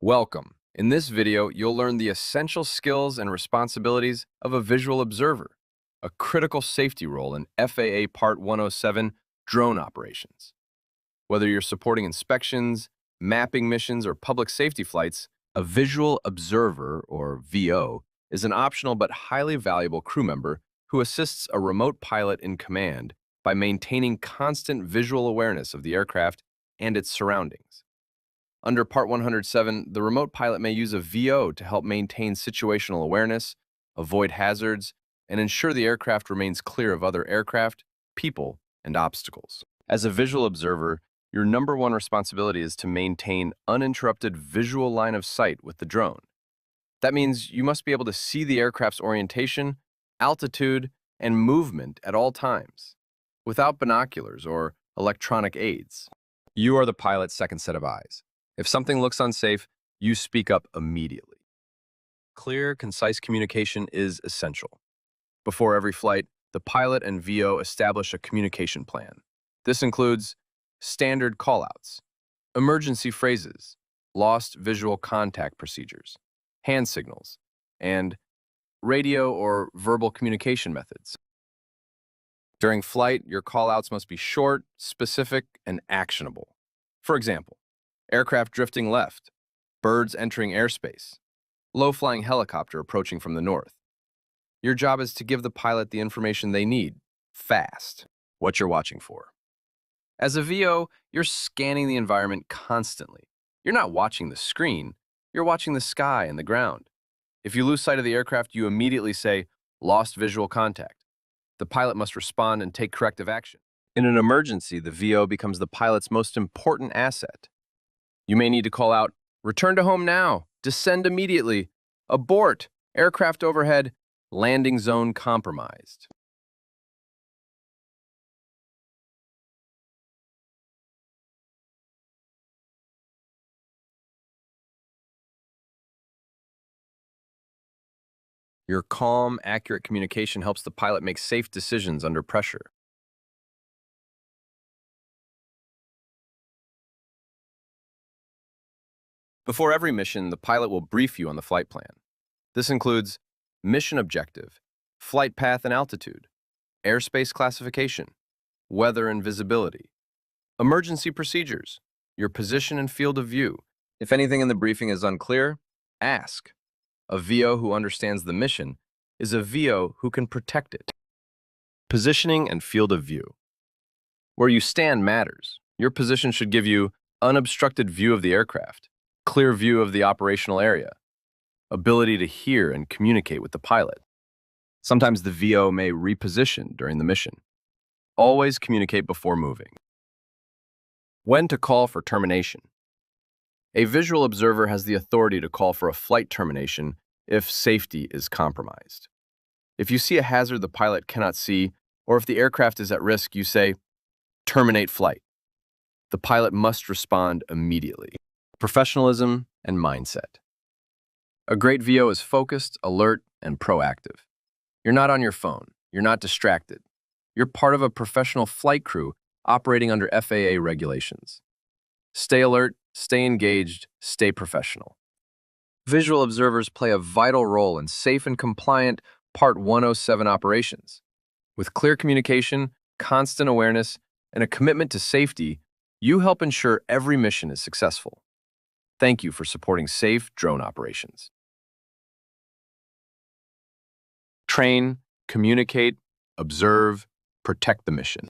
Welcome. In this video, you'll learn the essential skills and responsibilities of a visual observer, a critical safety role in FAA Part 107 drone operations. Whether you're supporting inspections, mapping missions, or public safety flights, a visual observer, or VO, is an optional but highly valuable crew member who assists a remote pilot in command by maintaining constant visual awareness of the aircraft and its surroundings. Under Part 107, the remote pilot may use a VO to help maintain situational awareness, avoid hazards, and ensure the aircraft remains clear of other aircraft, people, and obstacles. As a visual observer, your number one responsibility is to maintain uninterrupted visual line of sight with the drone. That means you must be able to see the aircraft's orientation, altitude, and movement at all times, without binoculars or electronic aids. You are the pilot's second set of eyes. If something looks unsafe, you speak up immediately. Clear, concise communication is essential. Before every flight, the pilot and VO establish a communication plan. This includes standard callouts, emergency phrases, lost visual contact procedures, hand signals, and radio or verbal communication methods. During flight, your callouts must be short, specific, and actionable. For example, aircraft drifting left, birds entering airspace, low-flying helicopter approaching from the north. Your job is to give the pilot the information they need, fast, what you're watching for. As a VO, you're scanning the environment constantly. You're not watching the screen, you're watching the sky and the ground. If you lose sight of the aircraft, you immediately say, "Lost visual contact." The pilot must respond and take corrective action. In an emergency, the VO becomes the pilot's most important asset. You may need to call out, "Return to home now, descend immediately, abort, aircraft overhead, landing zone compromised." Your calm, accurate communication helps the pilot make safe decisions under pressure. Before every mission, the pilot will brief you on the flight plan. This includes mission objective, flight path and altitude, airspace classification, weather and visibility, emergency procedures, your position and field of view. If anything in the briefing is unclear, ask. A VO who understands the mission is a VO who can protect it. Positioning and field of view. Where you stand matters. Your position should give you unobstructed view of the aircraft, clear view of the operational area, ability to hear and communicate with the pilot. Sometimes the VO may reposition during the mission. Always communicate before moving. When to call for termination. A visual observer has the authority to call for a flight termination if safety is compromised. If you see a hazard the pilot cannot see, or if the aircraft is at risk, you say, "Terminate flight." The pilot must respond immediately. Professionalism and mindset. A great VO is focused, alert, and proactive. You're not on your phone. You're not distracted. You're part of a professional flight crew operating under FAA regulations. Stay alert, stay engaged, stay professional. Visual observers play a vital role in safe and compliant Part 107 operations. With clear communication, constant awareness, and a commitment to safety, you help ensure every mission is successful. Thank you for supporting safe drone operations. Train, communicate, observe, protect the mission.